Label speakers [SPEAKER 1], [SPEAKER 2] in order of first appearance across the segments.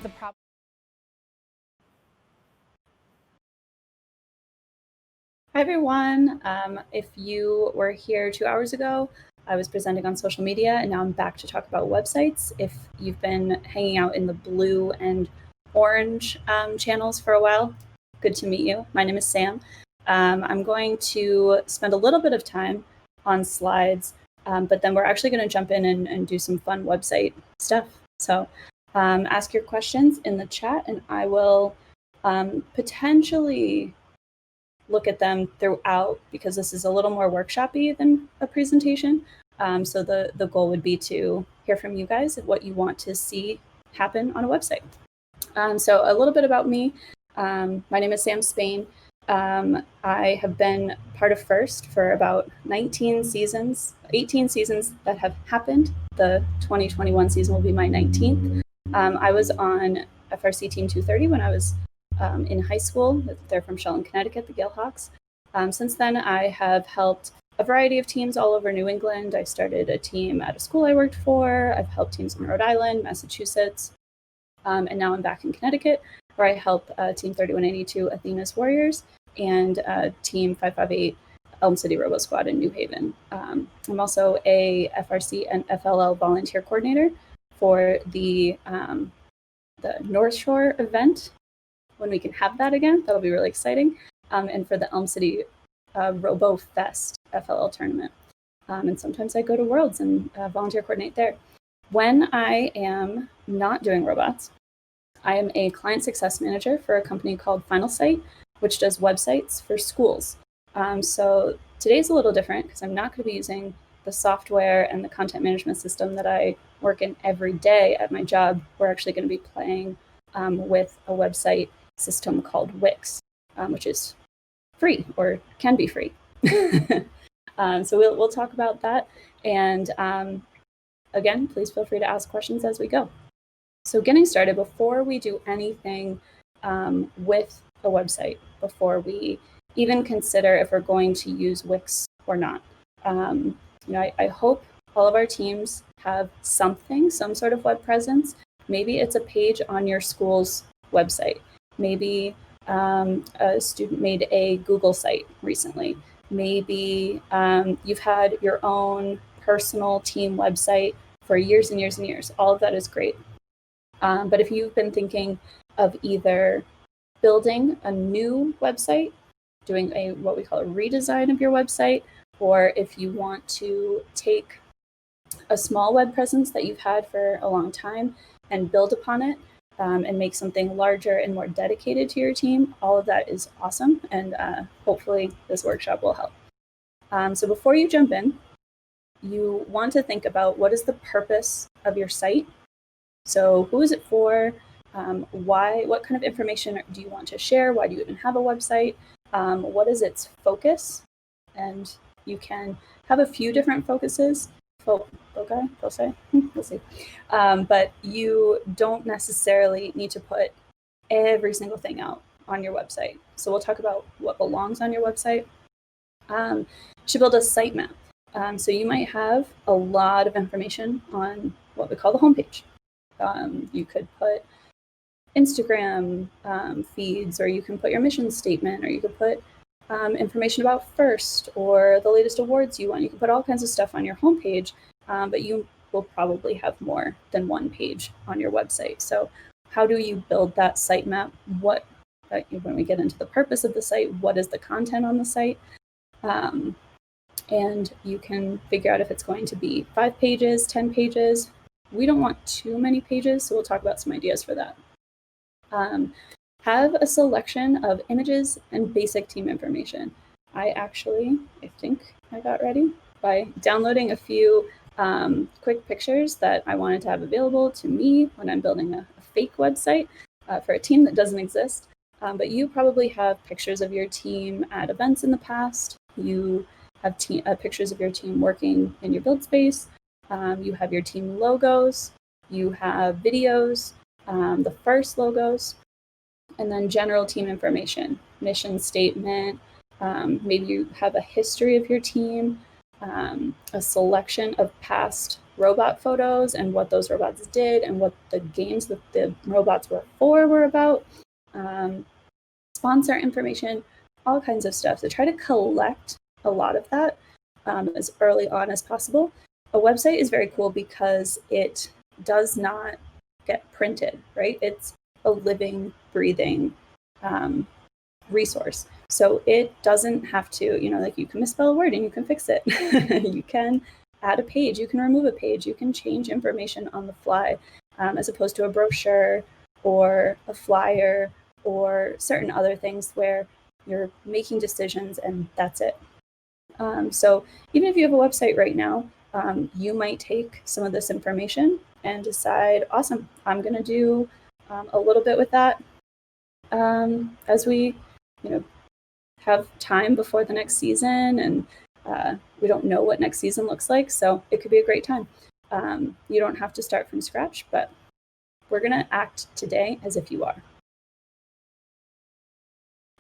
[SPEAKER 1] the problem.
[SPEAKER 2] Hi, everyone. If you were here 2 hours ago, I was presenting on social media, and now I'm back to talk about websites. If you've been hanging out in the blue and orange channels for a while, good to meet you. My name is Sam. I'm going to spend a little bit of time on slides, but then we're actually going to jump in and do some fun website stuff. So ask your questions in the chat, and I will potentially look at them throughout, because this is a little more workshop-y than a presentation. So the goal would be to hear from you guys what you want to see happen on a website. So a little bit about me. My name is Sam Spain. I have been part of FIRST for about 18 seasons that have happened. The 2021 season will be my 19th. I was on FRC Team 230 when I was in high school. They're from Shelton, Connecticut, the Galehawks. Since then, I have helped a variety of teams all over New England. I started a team at a school I worked for. I've helped teams in Rhode Island, Massachusetts, and now I'm back in Connecticut, where I help Team 3182 Athena's Warriors and Team 558 Elm City Robo Squad in New Haven. I'm also a FRC and FLL volunteer coordinator for the North Shore event. When we can have that again, that'll be really exciting. And for the Elm City Robo Fest FLL tournament. And sometimes I go to Worlds and volunteer coordinate there. When I am not doing robots, I am a client success manager for a company called Final Site, which does websites for schools. So today's a little different because I'm not going to be using the software and the content management system that I work in every day at my job. We're actually going to be playing with a website system called Wix, which is free or can be free. So we'll talk about that. And again, please feel free to ask questions as we go. So getting started, before we do anything with a website, before we even consider if we're going to use Wix or not, I hope all of our teams have some sort of web presence. Maybe it's a page on your school's website. Maybe a student made a Google site recently. Maybe you've had your own personal team website for years and years and years. All of that is great. But if you've been thinking of either building a new website, doing what we call a redesign of your website, or if you want to take a small web presence that you've had for a long time and build upon it, and make something larger and more dedicated to your team, all of that is awesome. And hopefully this workshop will help. So before you jump in, you want to think about what is the purpose of your site. So who is it for? Why? What kind of information do you want to share? Why do you even have a website? What is its focus? And you can have a few different focuses. We'll see. But you don't necessarily need to put every single thing out on your website. So we'll talk about what belongs on your website. You should build a sitemap. So you might have a lot of information on what we call the homepage. You could put Instagram feeds, or you can put your mission statement, or you could put information about FIRST or the latest awards you want. You can put all kinds of stuff on your homepage, but you will probably have more than one page on your website. So how do you build that sitemap? When we get into the purpose of the site, what is the content on the site? And you can figure out if it's going to be 5 pages, 10 pages. We don't want too many pages, so we'll talk about some ideas for that. Have a selection of images and basic team information. I think I got ready by downloading a few quick pictures that I wanted to have available to me when I'm building a fake website for a team that doesn't exist. But you probably have pictures of your team at events in the past. You have pictures of your team working in your build space. You have your team logos. You have videos, the FIRST logos, and then general team information, mission statement. Maybe you have a history of your team, a selection of past robot photos and what those robots did and what the games that the robots were for were about, sponsor information, all kinds of stuff. So try to collect a lot of that as early on as possible. A website is very cool because it does not get printed, right? It's a living, breathing resource. So it doesn't have to, like you can misspell a word and you can fix it. You can add a page, you can remove a page, you can change information on the fly, as opposed to a brochure or a flyer or certain other things where you're making decisions and that's it. So even if you have a website right now, you might take some of this information and decide, awesome, I'm going to do a little bit with that as we, have time before the next season, and we don't know what next season looks like, so it could be a great time. You don't have to start from scratch, but we're going to act today as if you are.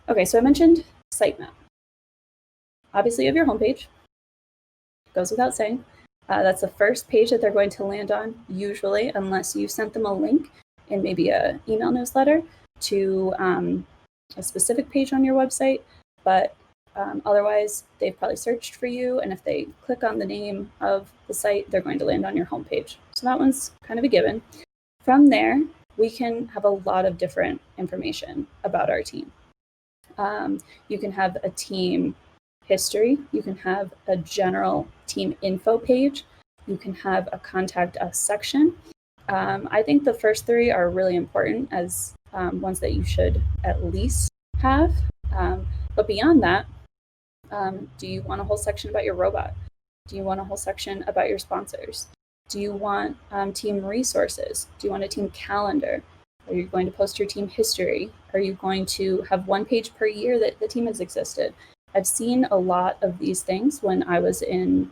[SPEAKER 2] Okay, so I mentioned sitemap. Obviously, you have your homepage. Goes without saying. That's the first page that they're going to land on, usually, unless you sent them a link in maybe an email newsletter to a specific page on your website. But otherwise, they've probably searched for you, and if they click on the name of the site, they're going to land on your homepage. So that one's kind of a given. From there, we can have a lot of different information about our team. You can have a team history. You can have a general team info page. You can have a contact us section. I think the first three are really important as ones that you should at least have. But beyond that, do you want a whole section about your robot? Do you want a whole section about your sponsors? Do you want team resources? Do you want a team calendar? Are you going to post your team history? Are you going to have one page per year that the team has existed? I've seen a lot of these things when I was in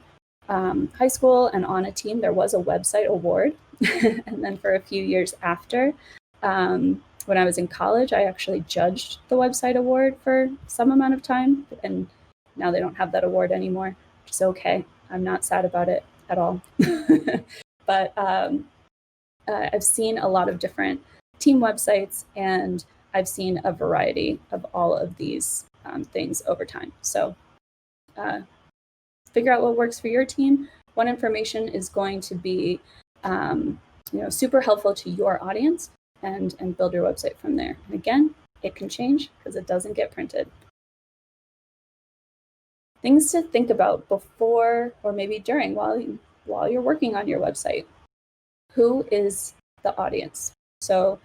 [SPEAKER 2] high school and on a team. There was a website award. And then for a few years after, when I was in college, I actually judged the website award for some amount of time. And now they don't have that award anymore, which is okay. I'm not sad about it at all. But I've seen a lot of different team websites, and I've seen a variety of all of these things over time. So figure out what works for your team. What information is going to be super helpful to your audience, and build your website from there. And again, it can change because it doesn't get printed. Things to think about before or maybe during while you're working on your website. Who is the audience? So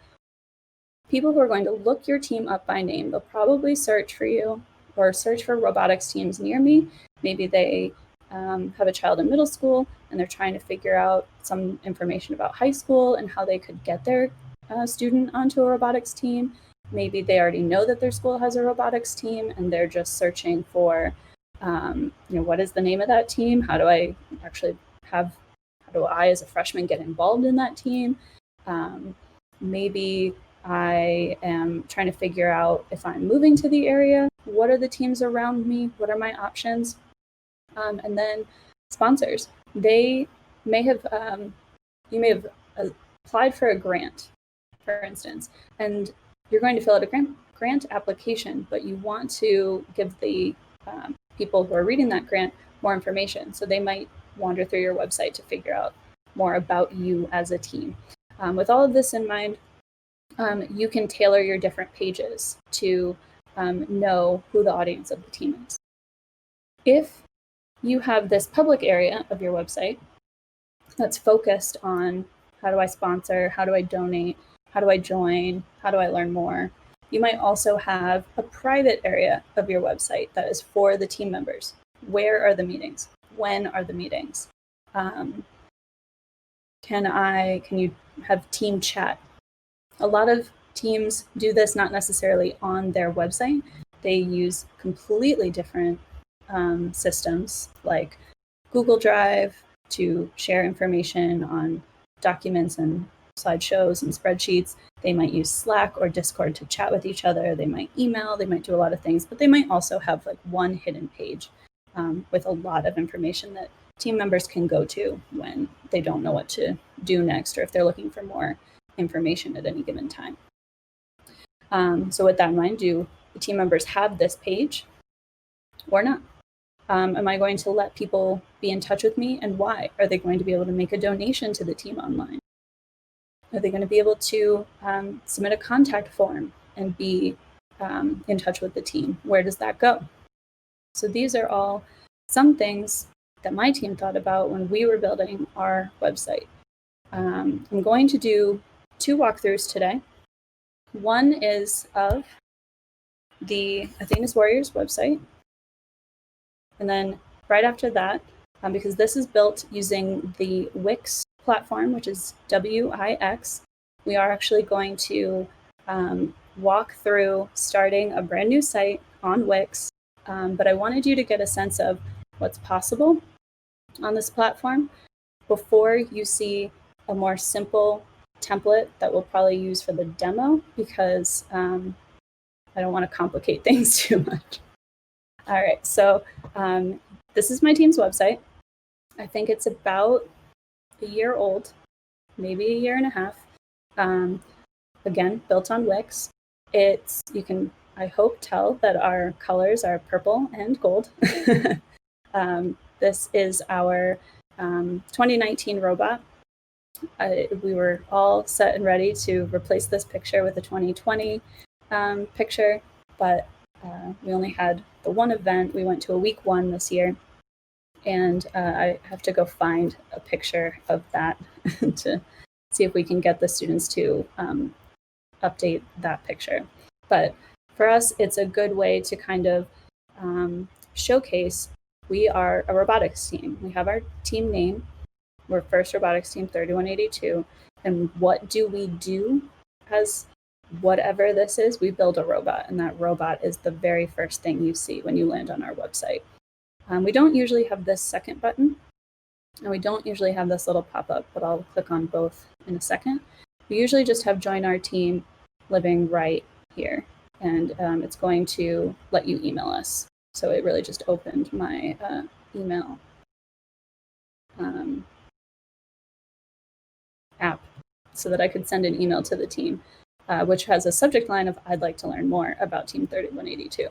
[SPEAKER 2] people who are going to look your team up by name, they'll probably search for you or search for robotics teams near me. Maybe they have a child in middle school and they're trying to figure out some information about high school and how they could get their student onto a robotics team. Maybe they already know that their school has a robotics team and they're just searching for, what is the name of that team? How do I as a freshman get involved in that team? Maybe I am trying to figure out if I'm moving to the area, what are the teams around me? What are my options? And then sponsors. You may have applied for a grant, for instance, and you're going to fill out a grant application, but you want to give the people who are reading that grant more information. So they might wander through your website to figure out more about you as a team. With all of this in mind, you can tailor your different pages to know who the audience of the team is. If you have this public area of your website that's focused on how do I sponsor, how do I donate, how do I join, how do I learn more, you might also have a private area of your website that is for the team members. Where are the meetings? When are the meetings? Can you have team chat? A lot of teams do this not necessarily on their website. They use completely different systems like Google Drive to share information on documents and slideshows and spreadsheets. They might use Slack or Discord to chat with each other. They might email, they might do a lot of things, but they might also have like one hidden page with a lot of information that team members can go to when they don't know what to do next, or if they're looking for more information at any given time. So with that in mind, do the team members have this page or not? Am I going to let people be in touch with me, and why? Are they going to be able to make a donation to the team online? Are they going to be able to submit a contact form and be in touch with the team? Where does that go? So these are all some things that my team thought about when we were building our website. I'm going to do 2 walkthroughs today. One is of the Athena's Warriors website. And then right after that, because this is built using the Wix platform, which is WIX, we are actually going to walk through starting a brand new site on Wix. But I wanted you to get a sense of what's possible on this platform before you see a more simple template that we'll probably use for the demo, because I don't want to complicate things too much. All right, so this is my team's website. I think it's about a year old, maybe a year and a half. Again, built on Wix. You can, I hope, tell that our colors are purple and gold. This is our 2019 robot. We were all set and ready to replace this picture with a 2020 picture, but we only had the one event. We went to a week 1 this year, and I have to go find a picture of that to see if we can get the students to update that picture. But for us, it's a good way to kind of showcase we are a robotics team. We have our team name. We're FIRST Robotics Team 3182. And what do we do as whatever this is? We build a robot, and that robot is the very first thing you see when you land on our website. We don't usually have this second button, and we don't usually have this little pop-up, but I'll click on both in a second. We usually just have join our team living right here, and it's going to let you email us. So it really just opened my email app so that I could send an email to the team, which has a subject line of I'd like to learn more about Team 3182.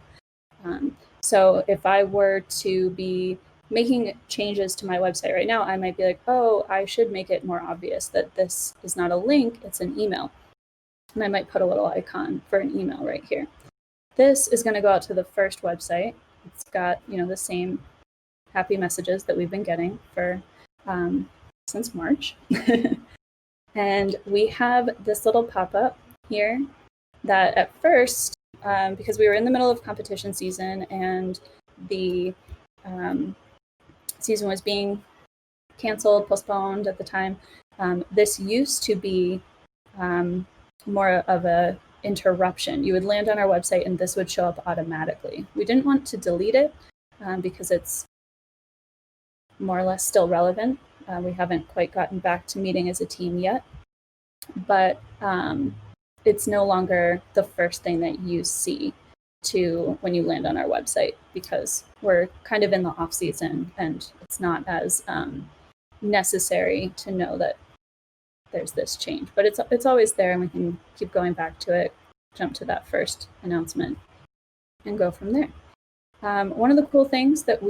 [SPEAKER 2] So if I were to be making changes to my website right now, I might be like, oh, I should make it more obvious that this is not a link, it's an email. And I might put a little icon for an email right here. This is going to go out to the FIRST website. It's got, the same happy messages that we've been getting for since March. And we have this little pop-up here that at first, because we were in the middle of competition season and the season was being canceled, postponed at the time, this used to be more of a interruption. You would land on our website and this would show up automatically. We didn't want to delete it because it's more or less still relevant. We haven't quite gotten back to meeting as a team yet, but it's no longer the first thing that you see when you land on our website, because we're kind of in the off season and it's not as necessary to know that there's this change, but it's always there, and we can keep going back to it, jump to that first announcement and go from there. One of the cool things that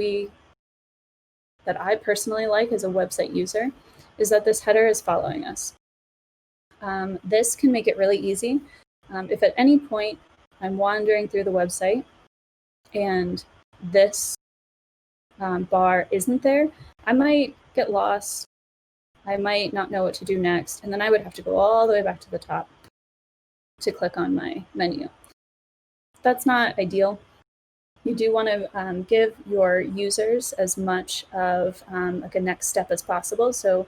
[SPEAKER 2] I personally like as a website user is that this header is following us. This can make it really easy. If at any point I'm wandering through the website and this bar isn't there, I might get lost. I might not know what to do next, and then I would have to go all the way back to the top to click on my menu. That's not ideal. You do want to give your users as much of like a next step as possible. So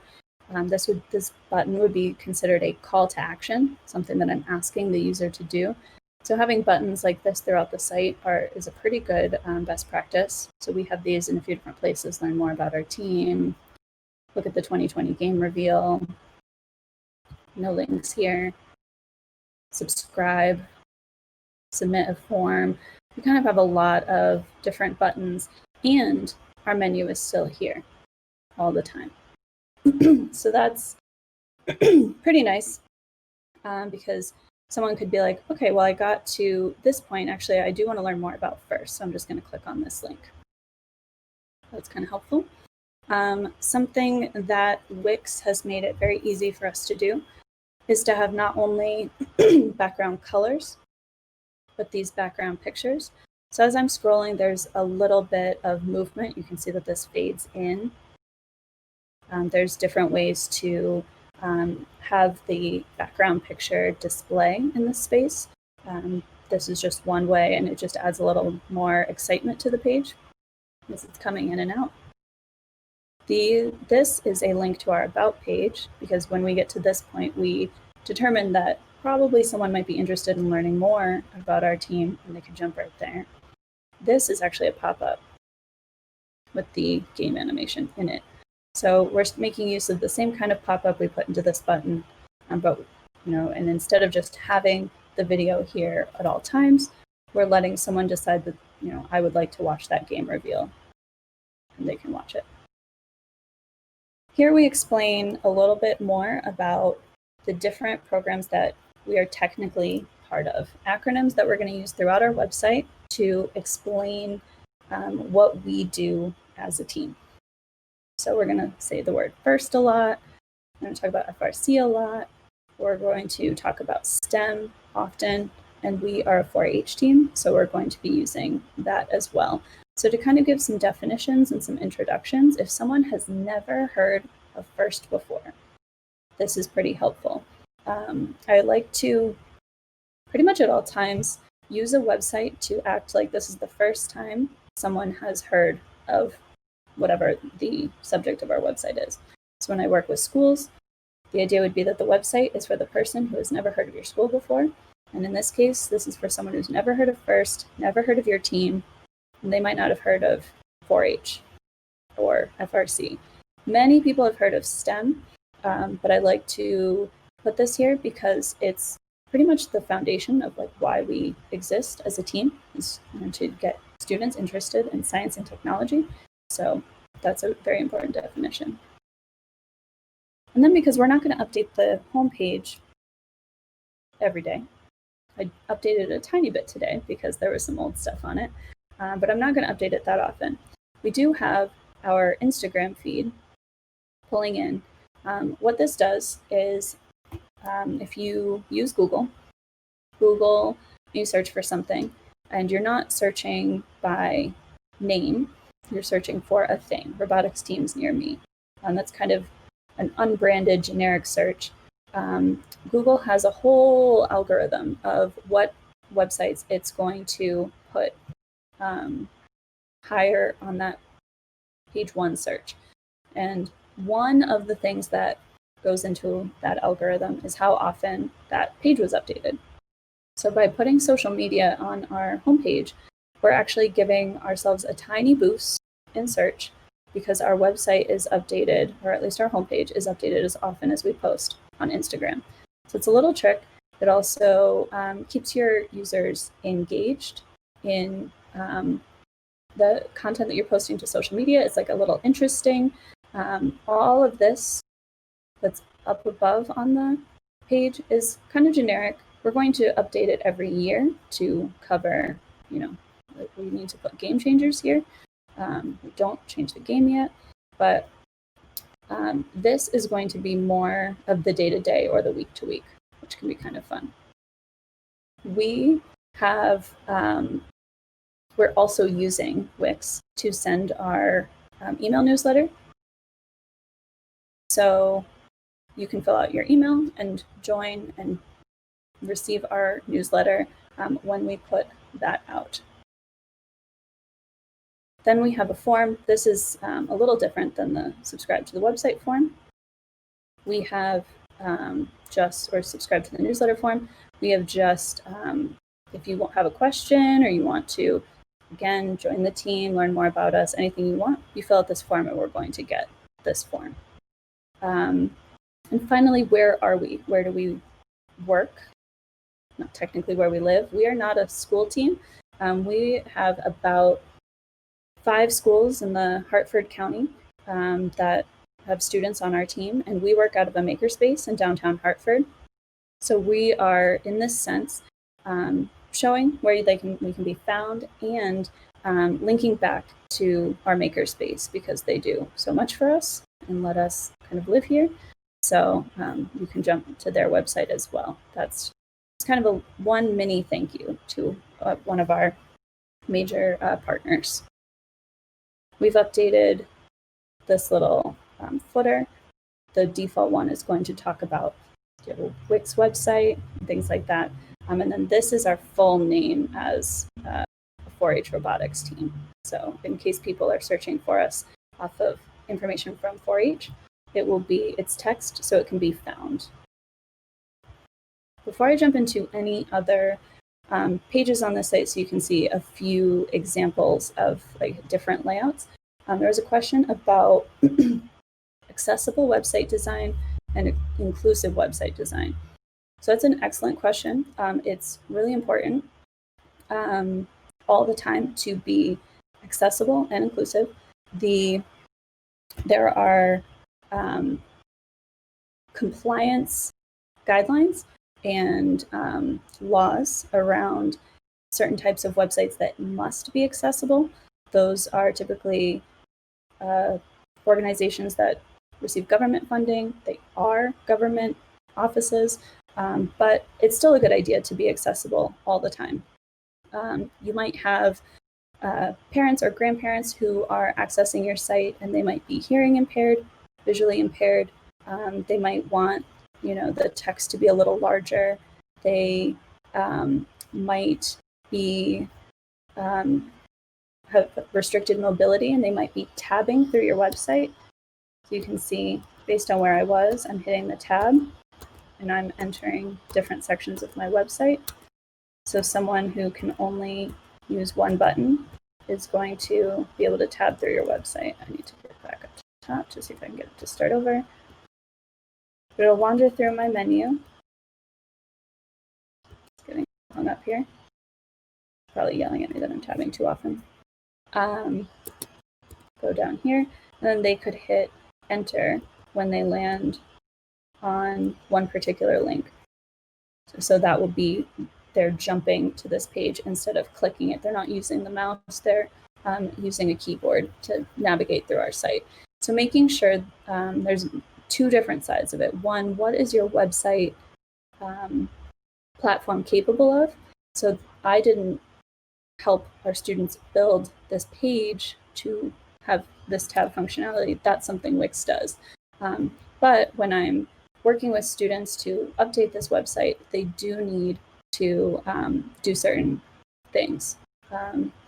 [SPEAKER 2] this button would be considered a call to action, something that I'm asking the user to do. So having buttons like this throughout the site is a pretty good best practice. So we have these in a few different places: learn more about our team, look at the 2020 game reveal, no links here, subscribe, submit a form. We kind of have a lot of different buttons, and our menu is still here. all the time. So that's pretty nice, because someone could be like, okay, well, I got to this point. Actually, I do want to learn more about FIRST, so I'm just going to click on this link. That's kind of helpful. Something that Wix has made it very easy for us to do is to have not only background colors, but these background pictures. So as I'm scrolling, there's a little bit of movement. You can see that this fades in. There's different ways to have the background picture display in this space. This is just one way, and it just adds a little more excitement to the page as it's coming in and out. This is a link to our About page, because when we get to this point, we determined that probably someone might be interested in learning more about our team, and they could jump right there. This is actually a pop-up with the game animation in it. So we're making use of the same kind of pop-up we put into this button, but and instead of just having the video here at all times, we're letting someone decide that I would like to watch that game reveal, and they can watch it. Here we explain a little bit more about the different programs that we are technically part of, acronyms that we're going to use throughout our website to explain what we do as a team. So we're going to say the word FIRST a lot. We're going to talk about FRC a lot. We're going to talk about STEM often, and we are a 4-H team, so we're going to be using that as well. So to kind of give some definitions and some introductions, if someone has never heard of FIRST before, this is pretty helpful. I like to, pretty much at all times, use a website to act like this is the first time someone has heard of whatever the subject of our website is. So when I work with schools, the idea would be that the website is for the person who has never heard of your school before. And in this case, this is for someone who's never heard of FIRST, never heard of your team, and they might not have heard of 4-H or FRC. Many people have heard of STEM, but I like to put this here because it's pretty much the foundation of why we exist as a team, is to get students interested in science and technology. So that's a very important definition. And then because we're not going to update the homepage every day, I updated it a tiny bit today because there was some old stuff on it, but I'm not going to update it that often. We do have our Instagram feed pulling in. What this does is if you use Google, you search for something, and you're not searching by name, you're searching for a thing, robotics teams near me. That's kind of an unbranded generic search. Google has a whole algorithm of what websites it's going to put higher on that page 1 search. And one of the things that goes into that algorithm is how often that page was updated. So by putting social media on our homepage, we're actually giving ourselves a tiny boost in search because our website is updated, or at least our homepage is updated as often as we post on Instagram. So it's a little trick. It also keeps your users engaged in the content that you're posting to social media. It's like a little interesting. All of this that's up above on the page is kind of generic. We're going to update it every year to cover, we need to put game changers here. We don't change the game yet, but this is going to be more of the day-to-day or the week-to-week, which can be kind of fun. We have, we're also using Wix to send our email newsletter. So you can fill out your email and join and receive our newsletter when we put that out. Then we have a form. This is a little different than the subscribe to the website form. We have or subscribe to the newsletter form. We have just, if you have a question or you want to, again, join the team, learn more about us, anything you want, you fill out this form and we're going to get this form. And finally, where are we? Where do we work? Not technically where we live. We are not a school team. We have about 5 schools in the Hartford County that have students on our team, and we work out of a makerspace in downtown Hartford. So we are, in this sense, showing where we can be found, and linking back to our makerspace, because they do so much for us and let us kind of live here. So you can jump to their website as well. It's kind of one mini thank you to one of our major partners. We've updated this little footer. The default one is going to talk about Wix website, things like that. And then this is our full name as a 4-H robotics team. So in case people are searching for us off of information from 4-H, it's text, so it can be found. Before I jump into any other pages on the site, so you can see a few examples of different layouts, there was a question about accessible website design and inclusive website design. So that's an excellent question. It's really important all the time to be accessible and inclusive. There are compliance guidelines and laws around certain types of websites that must be accessible. Those are typically organizations that receive government funding. They are government offices, but it's still a good idea to be accessible all the time. You might have parents or grandparents who are accessing your site, and they might be hearing impaired, visually impaired. They might want, the text to be a little larger. They might be have restricted mobility, and they might be tabbing through your website. So you can see, based on where I was, I'm hitting the tab, and I'm entering different sections of my website. So someone who can only use one button is going to be able to tab through your website. I need to get back up to the top to see if I can get it to start over. But it'll wander through my menu. It's getting hung up here. Probably yelling at me that I'm tabbing too often. Go down here, and then they could hit enter when they land on one particular link. So that will be they're jumping to this page instead of clicking it. They're not using the mouse, they're using a keyboard to navigate through our site. So making sure there's two different sides of it. One, what is your website platform capable of? So I didn't help our students build this page to have this tab functionality. That's something Wix does. But when I'm working with students to update this website, they do need to do certain things.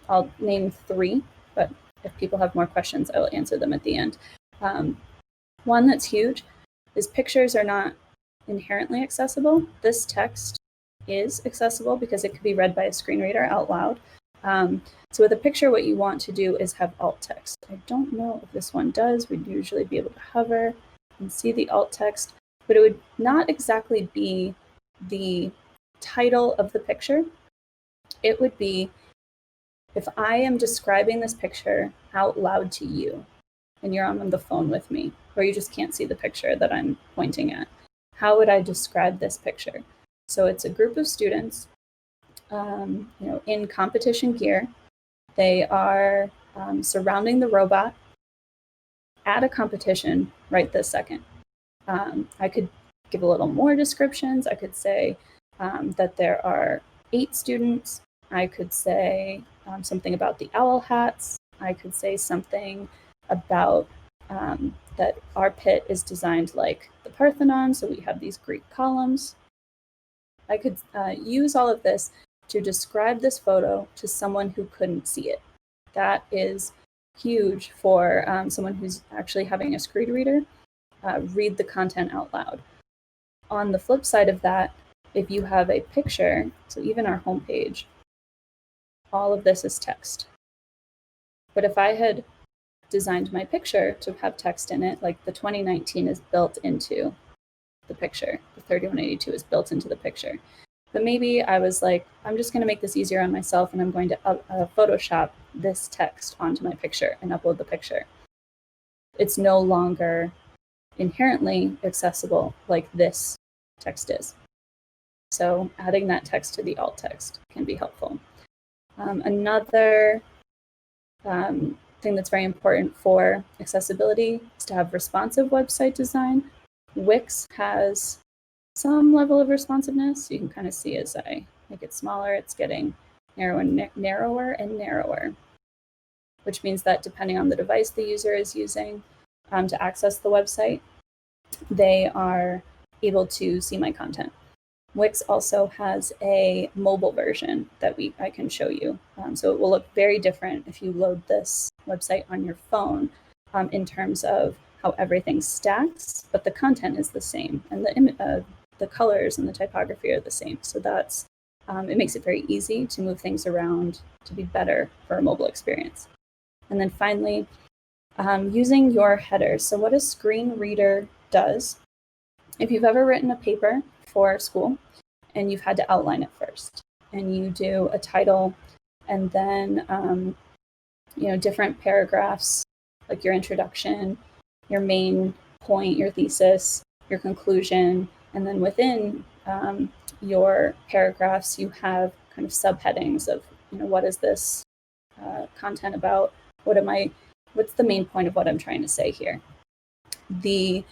[SPEAKER 2] I'll name 3, but if people have more questions, I will answer them at the end. One that's huge is pictures are not inherently accessible. This text is accessible because it could be read by a screen reader out loud. So with a picture, what you want to do is have alt text. I don't know if this one does. We'd usually be able to hover and see the alt text, but it would not exactly be the title of the picture. It would be, if I am describing this picture out loud to you, and you're on the phone with me, or you just can't see the picture that I'm pointing at, how would I describe this picture? So it's a group of students in competition gear. They are surrounding the robot at a competition right this second. I could give a little more descriptions. I could say that there are 8 students. I could say something about the owl hats. I could say something about that our pit is designed like the Parthenon, so we have these Greek columns. I could use all of this to describe this photo to someone who couldn't see it. That is huge for someone who's actually having a screen reader read the content out loud. On the flip side of that, if you have a picture, so even our homepage, all of this is text. But if I had designed my picture to have text in it, like the 2019 is built into the picture, the 3182 is built into the picture. But maybe I was like, I'm just going to make this easier on myself, and I'm going to Photoshop this text onto my picture and upload the picture. it's no longer inherently accessible like this text is. So adding that text to the alt text can be helpful. Another thing that's very important for accessibility is to have responsive website design. Wix has some level of responsiveness. You can kind of see as I make it smaller, it's getting narrower and narrower, which means that depending on the device the user is using to access the website, they are able to see my content. Wix also has a mobile version that I can show you. So it will look very different if you load this website on your phone in terms of how everything stacks, but the content is the same, and the colors and the typography are the same. So that's it makes it very easy to move things around to be better for a mobile experience. And then finally, using your headers. So what a screen reader does, if you've ever written a paper for school and you've had to outline it first, and you do a title and then different paragraphs, like your introduction, your main point, your thesis, your conclusion, and then within your paragraphs you have kind of subheadings of what is this content about, what's the main point of what I'm trying to say here. The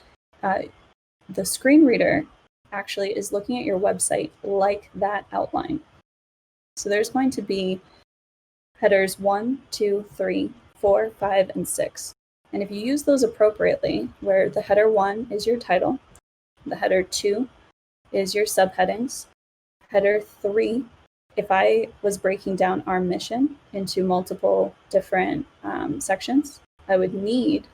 [SPEAKER 2] screen reader actually is looking at your website like that outline. So there's going to be headers 1, 2, 3, 4, 5, and 6. And if you use those appropriately, where the header 1 is your title, the header 2 is your subheadings, header 3, if I was breaking down our mission into multiple different sections, I would need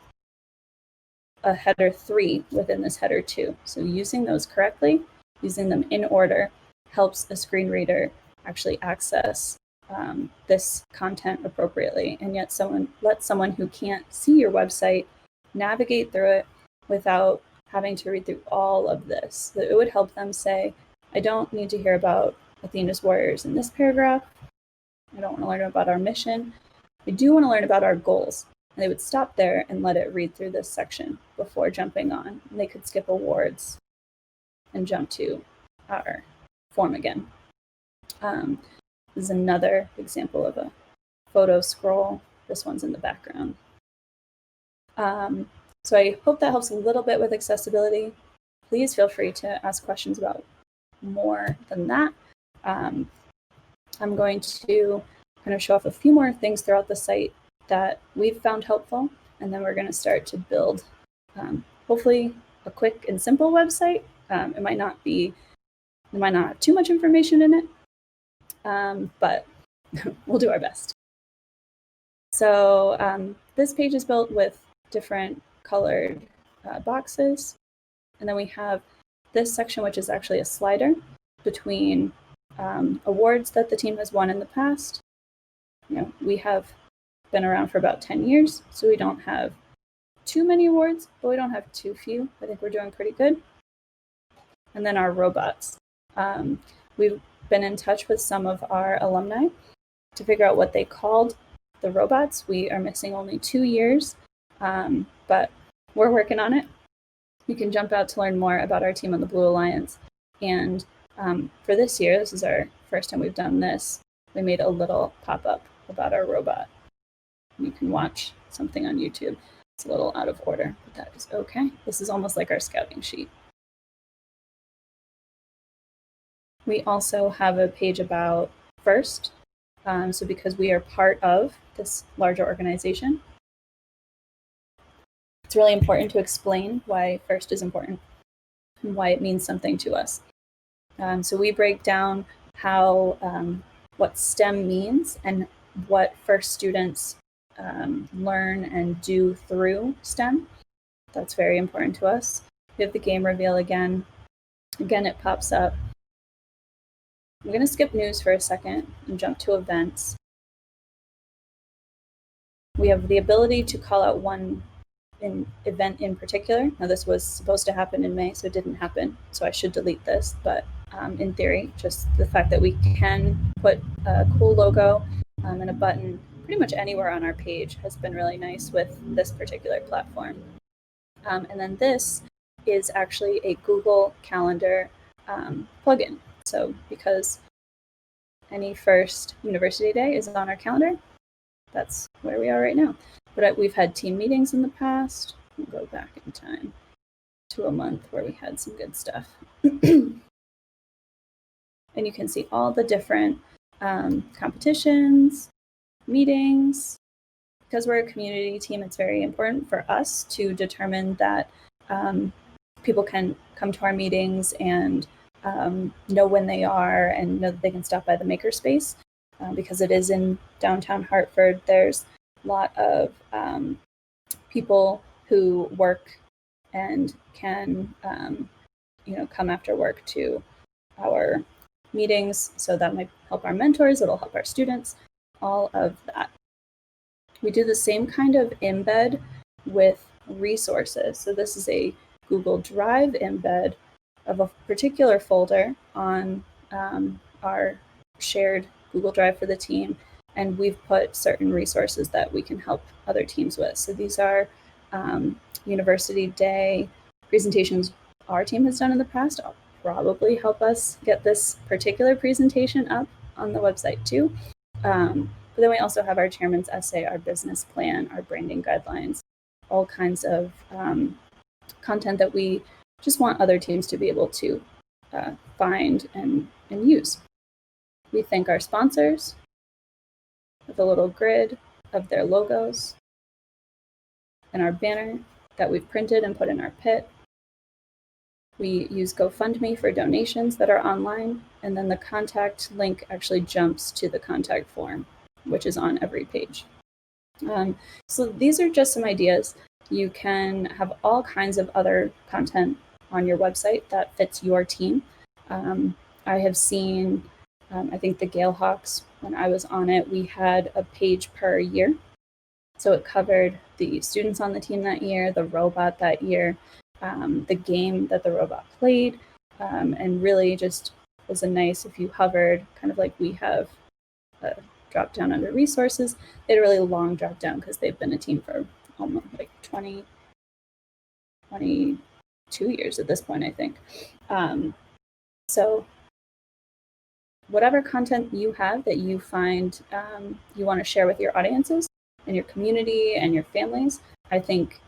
[SPEAKER 2] a header 3 within this header 2. So using those correctly, using them in order, helps a screen reader actually access this content appropriately, and yet let someone who can't see your website navigate through it without having to read through all of this. So it would help them say, I don't need to hear about Athena's warriors in this paragraph. I don't want to learn about our mission. I do want to learn about our goals. And they would stop there and let it read through this section before jumping on. And they could skip awards and jump to our form again. This is another example of a photo scroll. This one's in the background. So I hope that helps a little bit with accessibility. Please feel free to ask questions about more than that. I'm going to kind of show off a few more things throughout the site that we've found helpful, and then we're going to start to build hopefully a quick and simple website. It might not have too much information in it, but we'll do our best. So this page is built with different colored boxes, and then we have this section, which is actually a slider between awards that the team has won in the past. We have been around for about 10 years, so we don't have too many awards, but we don't have too few. I think we're doing pretty good. And then our robots. We've been in touch with some of our alumni to figure out what they called the robots. We are missing only 2 years, but we're working on it. You can jump out to learn more about our team on the Blue Alliance. And for this year, this is our first time we've done this, we made a little pop-up about our robot. You can watch something on YouTube. It's a little out of order, but that is okay. This is almost like our scouting sheet. We also have a page about FIRST. So because we are part of this larger organization, it's really important to explain why FIRST is important and why it means something to us. So we break down how what STEM means and what FIRST students learn and do through STEM. That's very important to us. We have the game reveal again. Again, it pops up. I'm going to skip news for a second and jump to events. We have the ability to call out one event in particular. Now, this was supposed to happen in May, so it didn't happen. So I should delete this, but in theory, just the fact that we can put a cool logo and a button pretty much anywhere on our page has been really nice with this particular platform. And then this is actually a Google Calendar plugin. So because any FIRST University Day is on our calendar, that's where we are right now. But we've had team meetings in the past. We'll go back in time to a month where we had some good stuff. And you can see all the different competitions, meetings. Because we're a community team, it's very important for us to determine that people can come to our meetings and know when they are and know that they can stop by the makerspace. Because it is in downtown Hartford, there's a lot of people who work and can come after work to our meetings. So that might help our mentors, it'll help our students, all of that. We do the same kind of embed with resources. So this is a Google Drive embed of a particular folder on our shared Google Drive for the team. And we've put certain resources that we can help other teams with. So these are University Day presentations our team has done in the past. I'll probably help us get this particular presentation up on the website too. But then we also have our chairman's essay, our business plan, our branding guidelines, all kinds of content that we just want other teams to be able to find and use. We thank our sponsors with a little grid of their logos and our banner that we've printed and put in our pit. We use GoFundMe for donations that are online, and then the contact link actually jumps to the contact form, which is on every page. So these are just some ideas. You can have all kinds of other content on your website that fits your team. I have seen, I think the Gale Hawks, when I was on it, we had a page per year. So it covered the students on the team that year, the robot that year, the game that the robot played, and really just was a nice, if you hovered, kind of like we have a drop down under resources, they had a really long drop down because they've been a team for almost like 22 years at this point, I think. So whatever content you have that you find you want to share with your audiences and your community and your families, I think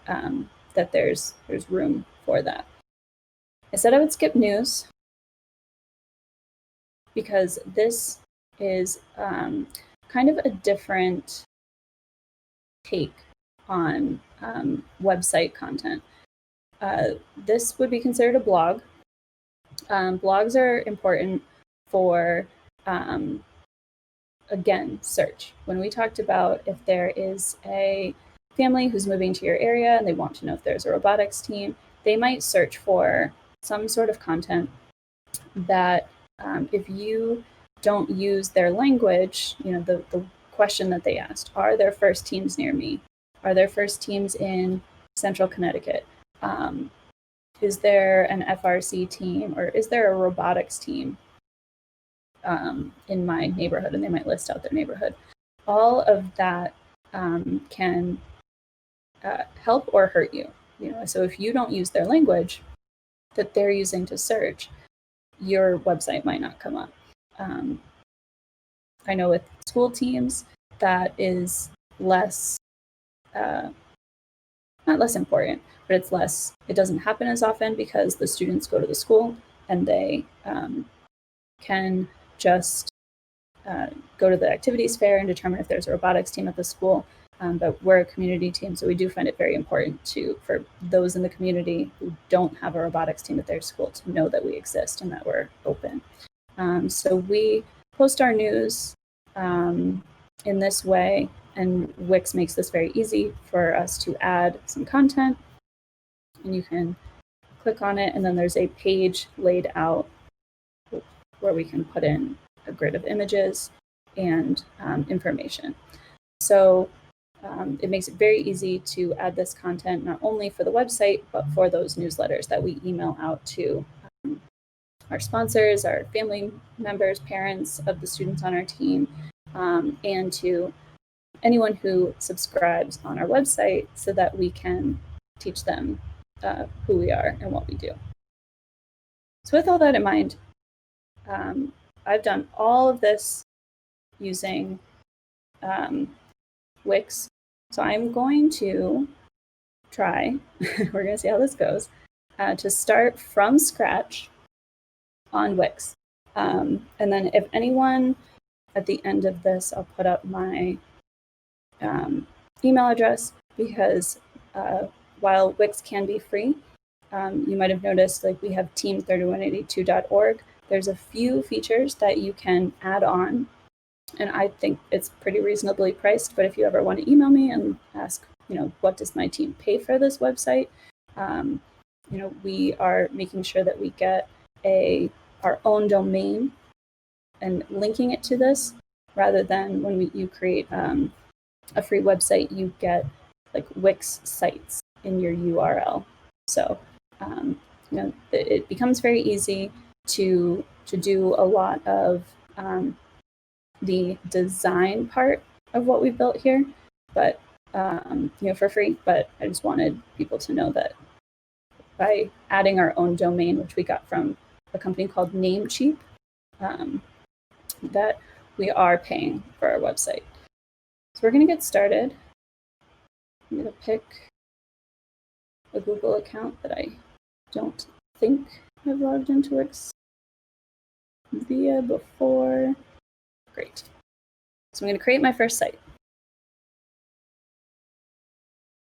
[SPEAKER 2] that there's room for that. I said I would skip news because this is kind of a different take on website content. This would be considered a blog. Blogs are important for, again, search. When we talked about if there is a family who's moving to your area and they want to know if there's a robotics team, they might search for some sort of content that if you don't use their language, the question that they asked, are there FIRST teams near me? Are there FIRST teams in Central Connecticut? Is there an FRC team, or is there a robotics team in my neighborhood? And they might list out their neighborhood. All of that can help or hurt you. So if you don't use their language that they're using to search, your website might not come up. I know with school teams that is less, not less important, but it doesn't happen as often because the students go to the school and they can just go to the activities fair and determine if there's a robotics team at the school. But we're a community team, so we do find it very important for those in the community who don't have a robotics team at their school to know that we exist and that we're open. So we post our news in this way, and Wix makes this very easy for us to add some content. And you can click on it, and then there's a page laid out where we can put in a grid of images and information. So it makes it very easy to add this content, not only for the website, but for those newsletters that we email out to our sponsors, our family members, parents of the students on our team, and to anyone who subscribes on our website so that we can teach them who we are and what we do. So with all that in mind, I've done all of this using Wix. So I'm going to try, we're going to see how this goes, to start from scratch on Wix. And then if anyone at the end of this, I'll put up my email address, because while Wix can be free, you might have noticed like we have team3182.org. There's a few features that you can add on, and I think it's pretty reasonably priced. But if you ever want to email me and ask, what does my team pay for this website? We are making sure that we get our own domain and linking it to this, rather than when you create a free website, you get like Wix sites in your URL. So it becomes very easy to do a lot of the design part of what we built here, but for free. But I just wanted people to know that by adding our own domain, which we got from a company called Namecheap, that we are paying for our website. So we're going to get started. I'm going to pick a Google account that I don't think I've logged into Wix via before. Great. So I'm going to create my first site.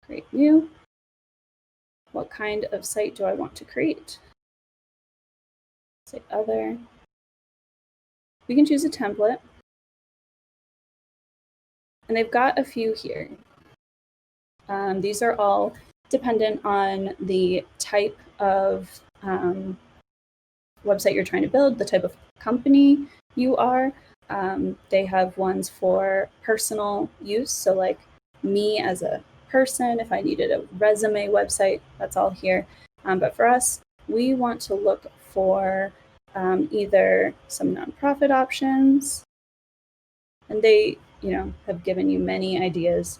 [SPEAKER 2] Create new. What kind of site do I want to create? Say other. We can choose a template. And they've got a few here. These are all dependent on the type of website you're trying to build, the type of company you are. They have ones for personal use. So like me as a person, if I needed a resume website, that's all here. But for us, we want to look for either some nonprofit options, and they have given you many ideas: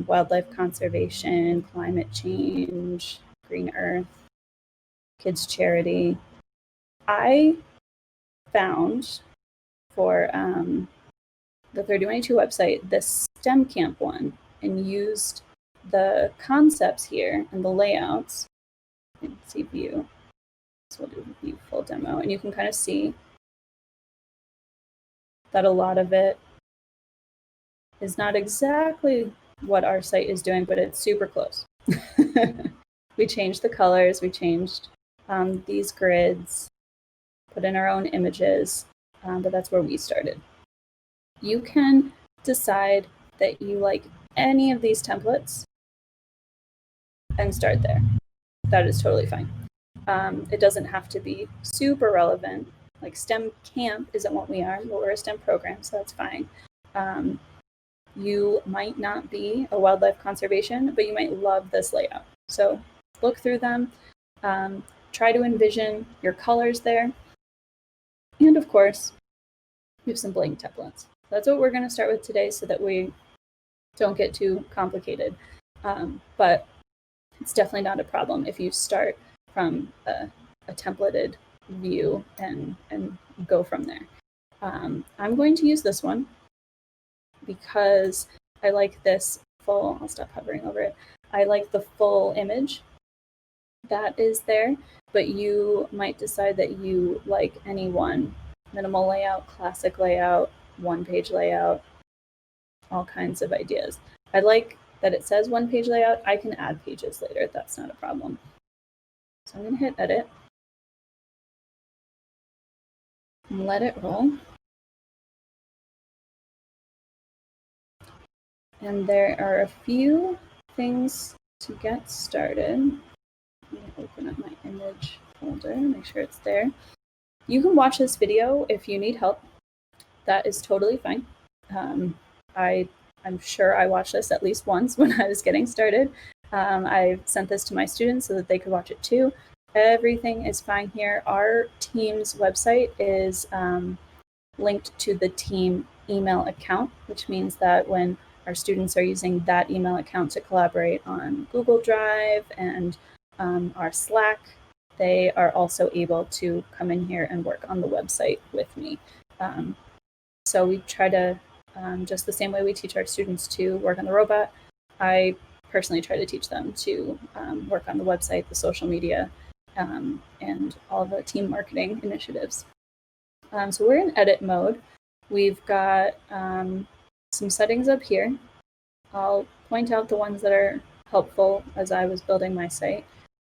[SPEAKER 2] wildlife conservation, climate change, green earth, kids charity. I found for the 3182 website this STEM camp one, and used the concepts here and the layouts. You can see view. So we'll do view full demo, and you can kind of see that a lot of it is not exactly what our site is doing, but it's super close. We changed the colors, we changed these grids, put in our own images, but that's where we started. You can decide that you like any of these templates and start there. That is totally fine. It doesn't have to be super relevant. Like STEM camp isn't what we are, but we're a STEM program, so that's fine. You might not be a wildlife conservation, but you might love this layout. So look through them, try to envision your colors there. And of course, we have some blank templates. That's what we're going to start with today, so that we don't get too complicated. But it's definitely not a problem if you start from a templated view and go from there. I'm going to use this one because I like this full, I'll stop hovering over it. I like the full image that is there, but you might decide that you like any one: minimal layout, classic layout, one-page layout, all kinds of ideas. I like that it says one-page layout. I can add pages later. That's not a problem. So I'm going to hit edit and let it roll. And there are a few things to get started. I'm going to open up my image folder, make sure it's there. You can watch this video if you need help. That is totally fine. I'm sure I watched this at least once when I was getting started. I sent this to my students so that they could watch it too. Everything is fine here. Our team's website is linked to the team email account, which means that when our students are using that email account to collaborate on Google Drive and our Slack, they are also able to come in here and work on the website with me. So we try to, just the same way we teach our students to work on the robot, I personally try to teach them to work on the website, the social media, and all the team marketing initiatives. So we're in edit mode. We've got some settings up here. I'll point out the ones that are helpful as I was building my site.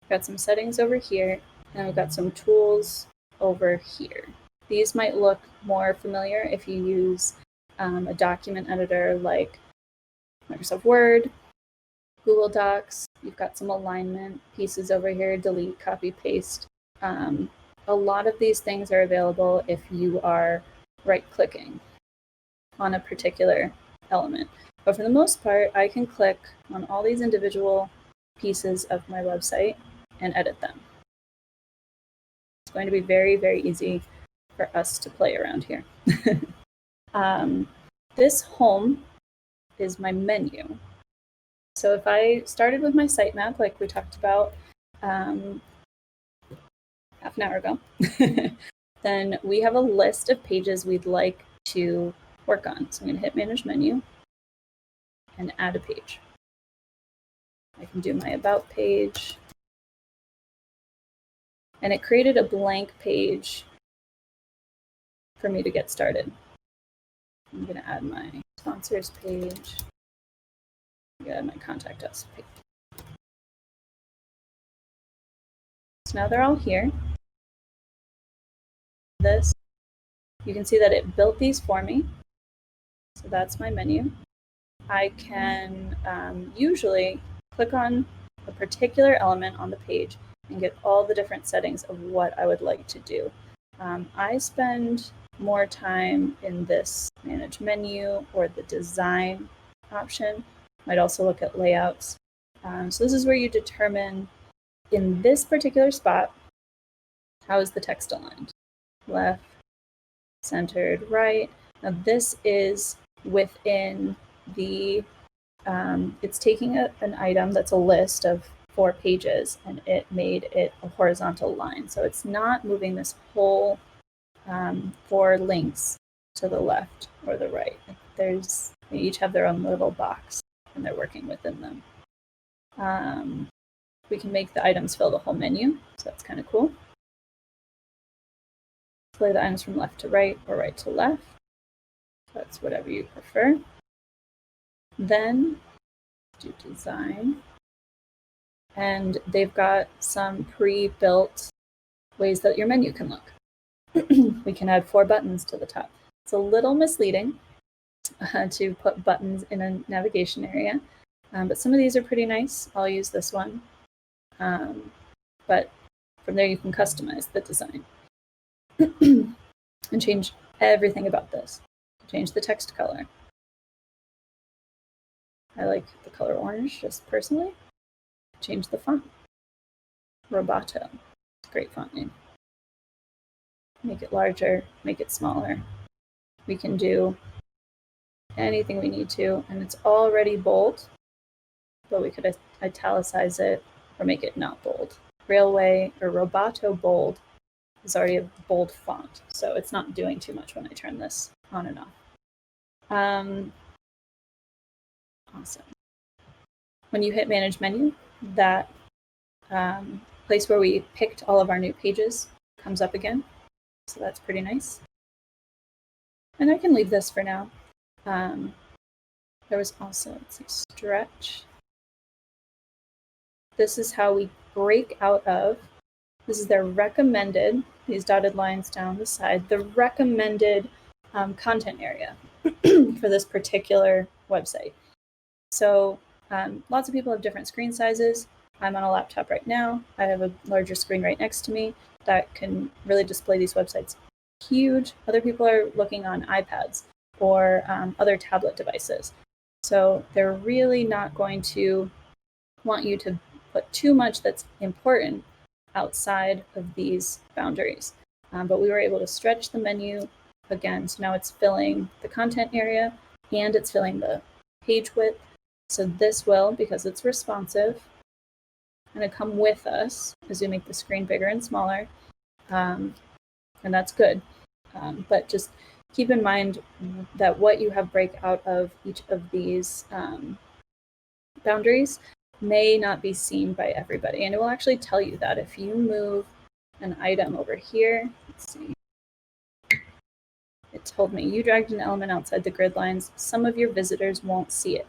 [SPEAKER 2] We've got some settings over here, and we've got some tools over here. These might look more familiar if you use a document editor like Microsoft Word, Google Docs. You've got some alignment pieces over here, delete, copy, paste. A lot of these things are available if you are right-clicking on a particular element. But for the most part, I can click on all these individual pieces of my website and edit them. It's going to be very, very easy for us to play around here. This home is my menu. So if I started with my sitemap, like we talked about half an hour ago, then we have a list of pages we'd like to work on. So I'm going to hit Manage Menu and add a page. I can do my About page. And it created a blank page for me to get started. I'm going to add my sponsors page. I'm going to add my Contact Us page. So now they're all here. This, you can see that it built these for me. So that's my menu. I can usually click on a particular element on the page and get all the different settings of what I would like to do. I spend more time in this Manage Menu or the Design option. Might also look at layouts. So this is where you determine, in this particular spot, how is the text aligned? Left, centered, right. Now this is within the, it's taking an item that's a list of 4 pages and it made it a horizontal line. So it's not moving this whole 4 links to the left or the right. They each have their own little box and they're working within them. We can make the items fill the whole menu, so that's kind of cool. Display the items from left to right or right to left. That's whatever you prefer. Then do design. And they've got some pre-built ways that your menu can look. We can add 4 buttons to the top. It's a little misleading to put buttons in a navigation area, but some of these are pretty nice. I'll use this one. But from there you can customize the design and change everything about this. Change the text color. I like the color orange just personally. Change the font. Roboto. It's a great font name. Make it larger, make it smaller. We can do anything we need to, and it's already bold, but we could italicize it or make it not bold. Railway or Roboto bold is already a bold font, so it's not doing too much when I turn this on and off. Awesome. When you hit Manage Menu, that place where we picked all of our new pages comes up again. So that's pretty nice. And I can leave this for now. There was also, let's see, stretch. This is how we break out of, this is their recommended, these dotted lines down the side, the recommended content area for this particular website. So lots of people have different screen sizes. I'm on a laptop right now. I have a larger screen right next to me that can really display these websites huge. Other people are looking on iPads or other tablet devices. So they're really not going to want you to put too much that's important outside of these boundaries. But we were able to stretch the menu again. So now it's filling the content area and it's filling the page width. So this will, because it's responsive, kind of come with us as we make the screen bigger and smaller. And that's good. But just keep in mind that what you have break out of each of these boundaries may not be seen by everybody. And it will actually tell you that if you move an item over here, let's see, it told me you dragged an element outside the grid lines, some of your visitors won't see it.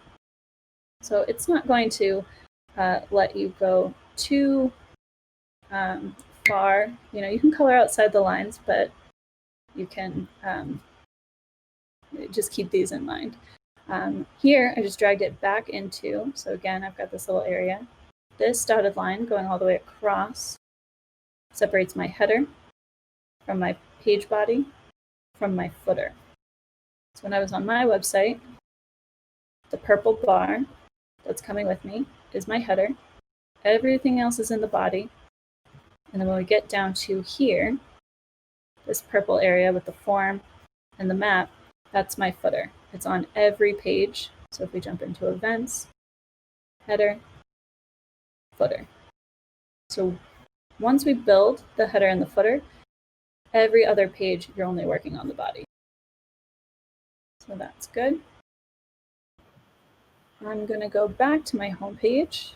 [SPEAKER 2] So it's not going to let you go too far. You know, you can color outside the lines, but you can just keep these in mind. Here, I just dragged it back into, so again, I've got this little area. This dotted line going all the way across separates my header from my page body from my footer. So when I was on my website, the purple bar that's coming with me is my header. Everything else is in the body. And then when we get down to here, this purple area with the form and the map, that's my footer. It's on every page. So if we jump into events, header, footer. So once we build the header and the footer, every other page, you're only working on the body. So that's good. I'm going to go back to my home page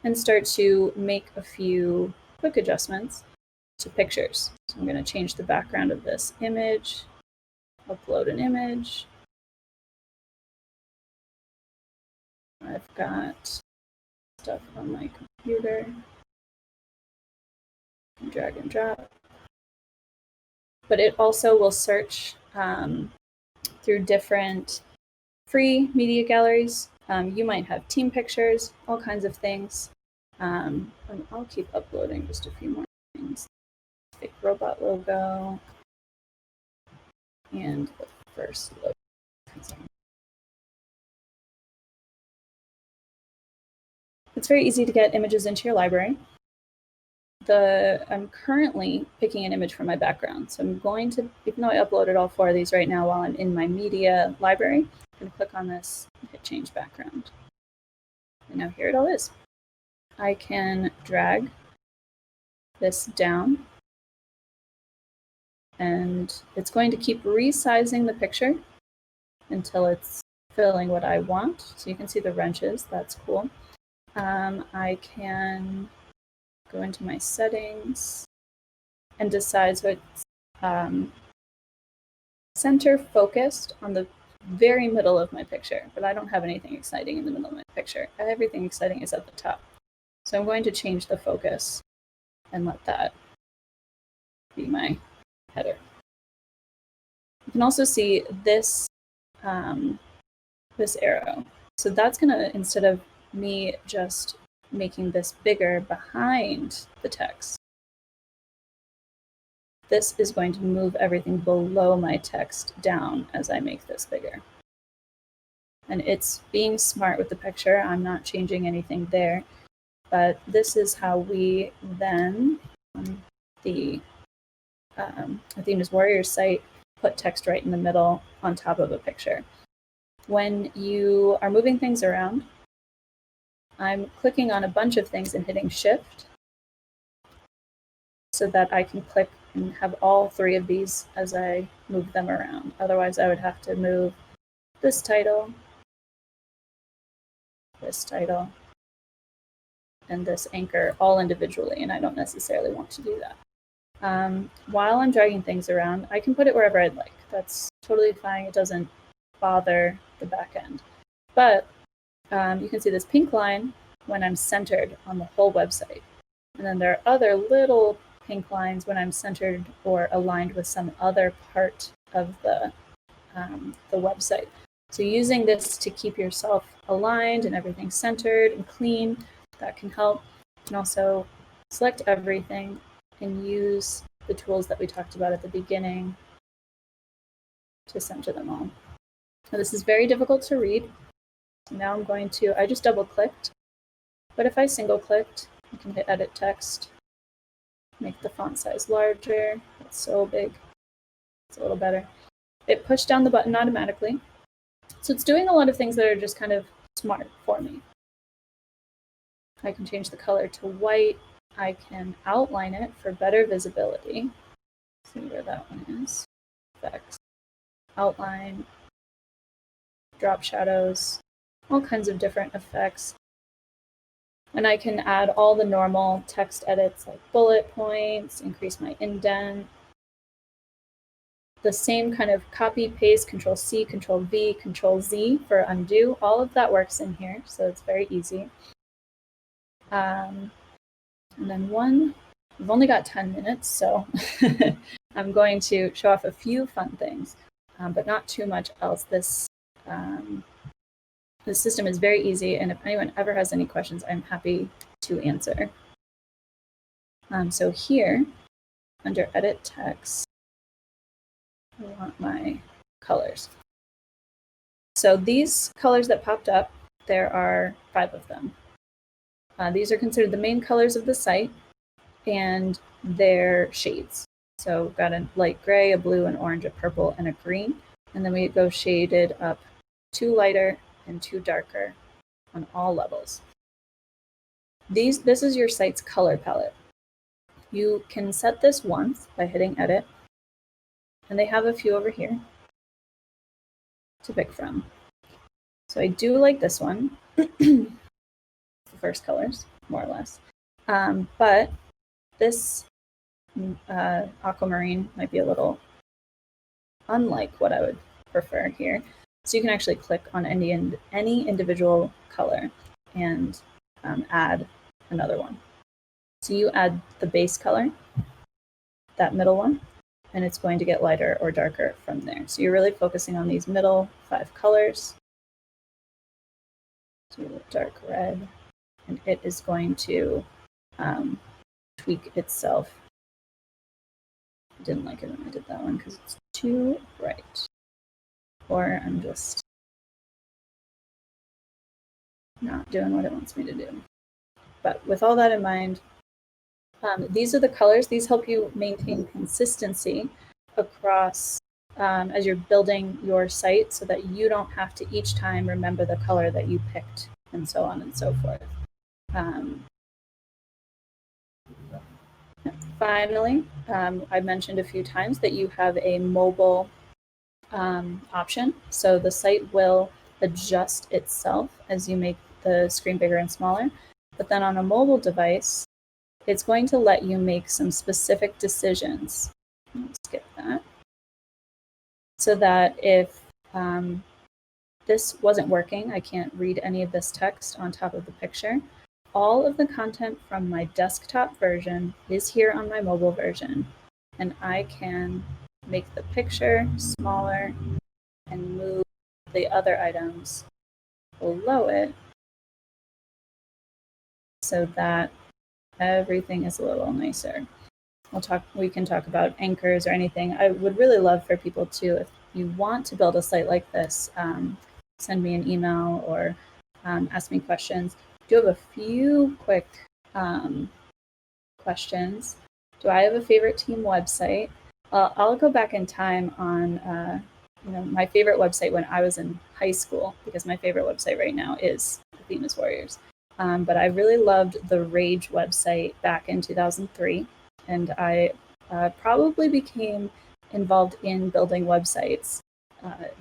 [SPEAKER 2] and start to make a few quick adjustments to pictures. So I'm going to change the background of this image, upload an image. I've got stuff on my computer. Drag and drop. But it also will search through different free media galleries. You might have team pictures, all kinds of things. And I'll keep uploading just a few more things. Fake robot logo and the first logo. It's very easy to get images into your library. I'm currently picking an image from my background. So I'm going to, even though I uploaded all 4 of these right now while I'm in my media library, I'm going to click on this and hit change background. And now here it all is. I can drag this down and it's going to keep resizing the picture until it's filling what I want. So you can see the wrenches, that's cool. I can go into my settings and decide so it's center focused on the very middle of my picture, but I don't have anything exciting in the middle of my picture. Everything exciting is at the top. So I'm going to change the focus and let that be my header. You can also see this, this arrow. So that's gonna, instead of me just making this bigger behind the text, this is going to move everything below my text down as I make this bigger. And it's being smart with the picture. I'm not changing anything there, but this is how we then, on the Athena's Warriors site, put text right in the middle on top of a picture. When you are moving things around, I'm clicking on a bunch of things and hitting Shift so that I can click and have all 3 of these as I move them around. Otherwise, I would have to move this title, and this anchor all individually, and I don't necessarily want to do that. While I'm dragging things around, I can put it wherever I'd like. That's totally fine. It doesn't bother the back end. But you can see this pink line when I'm centered on the whole website. And then there are other little pink lines when I'm centered or aligned with some other part of the website. So using this to keep yourself aligned and everything centered and clean, that can help. You can also select everything and use the tools that we talked about at the beginning to center them all. Now, this is very difficult to read. So now I'm going to, I just double clicked, but if I single clicked, I can hit edit text, make the font size larger. It's so big. It's a little better. It pushed down the button automatically. So it's doing a lot of things that are just kind of smart for me. I can change the color to white. I can outline it for better visibility. See where that one is. Effects, outline, drop shadows, all kinds of different effects. And I can add all the normal text edits like bullet points, increase my indent. The same kind of copy, paste, Control C, Control V, Control Z for undo. All of that works in here, so it's very easy. And then we've only got 10 minutes, so I'm going to show off a few fun things, but not too much else. This system is very easy, and if anyone ever has any questions, I'm happy to answer. So here, under Edit Text, I want my colors. So these colors that popped up, there are 5 of them. These are considered the main colors of the site, and they're shades. So we've got a light gray, a blue, an orange, a purple, and a green. And then we go shaded up 2 lighter and 2 darker on all levels. This is your site's color palette. You can set this once by hitting Edit, and they have a few over here to pick from. So I do like this one, the first colors, more or less. But this aquamarine might be a little unlike what I would prefer here. So you can actually click on any individual color and add another one. So you add the base color, that middle one, and it's going to get lighter or darker from there. So you're really focusing on these middle 5 colors. So dark red, and it is going to tweak itself. I didn't like it when I did that one because it's too bright. Or I'm just not doing what it wants me to do. But with all that in mind, these are the colors. These help you maintain consistency across as you're building your site so that you don't have to each time remember the color that you picked and so on and so forth. Finally, I mentioned a few times that you have a mobile option. So the site will adjust itself as you make the screen bigger and smaller. But then on a mobile device, it's going to let you make some specific decisions. Let's skip that. So that if this wasn't working, I can't read any of this text on top of the picture, all of the content from my desktop version is here on my mobile version, and I can make the picture smaller and move the other items below it so that everything is a little nicer. We can talk about anchors or anything. I would really love for people to, if you want to build a site like this, send me an email or ask me questions. I do have a few quick questions. Do I have a favorite team website? I'll go back in time on my favorite website when I was in high school, because my favorite website right now is Athena's Warriors. But I really loved the Rage website back in 2003, and I probably became involved in building websites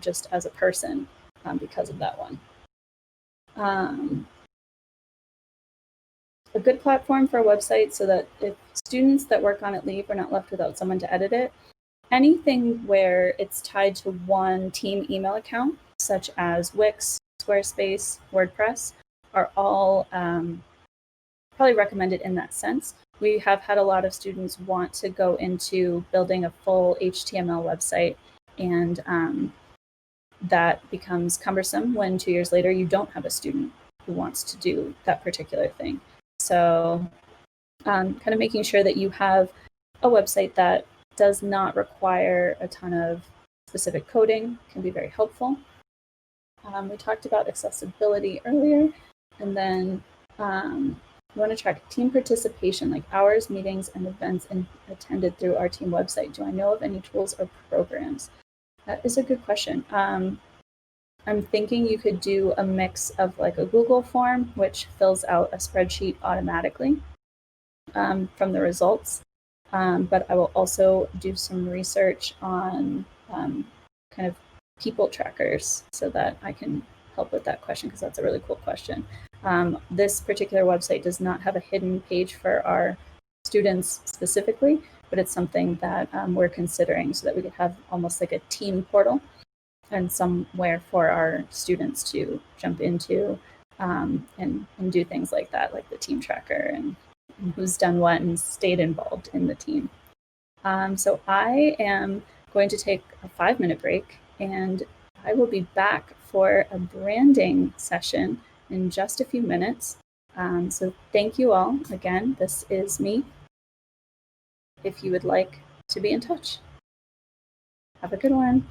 [SPEAKER 2] just as a person because of that one. A good platform for a website so that if students that work on it leave, we're not left without someone to edit it. Anything where it's tied to one team email account, such as Wix, Squarespace, WordPress, are all probably recommended in that sense. We have had a lot of students want to go into building a full HTML website, and that becomes cumbersome when 2 years later you don't have a student who wants to do that particular thing. So kind of making sure that you have a website that does not require a ton of specific coding can be very helpful. We talked about accessibility earlier, and then we want to track team participation, like hours, meetings, and events attended through our team website. Do I know of any tools or programs? That is a good question. I'm thinking you could do a mix of like a Google form, which fills out a spreadsheet automatically from the results. But I will also do some research on kind of people trackers so that I can help with that question, because that's a really cool question. This particular website does not have a hidden page for our students specifically, but it's something that we're considering so that we could have almost like a team portal and somewhere for our students to jump into and do things like that, like the team tracker and who's done what and stayed involved in the team. So I am going to take a 5-minute break, and I will be back for a branding session in just a few minutes. So thank you all. Again, this is me. If you would like to be in touch. Have a good one.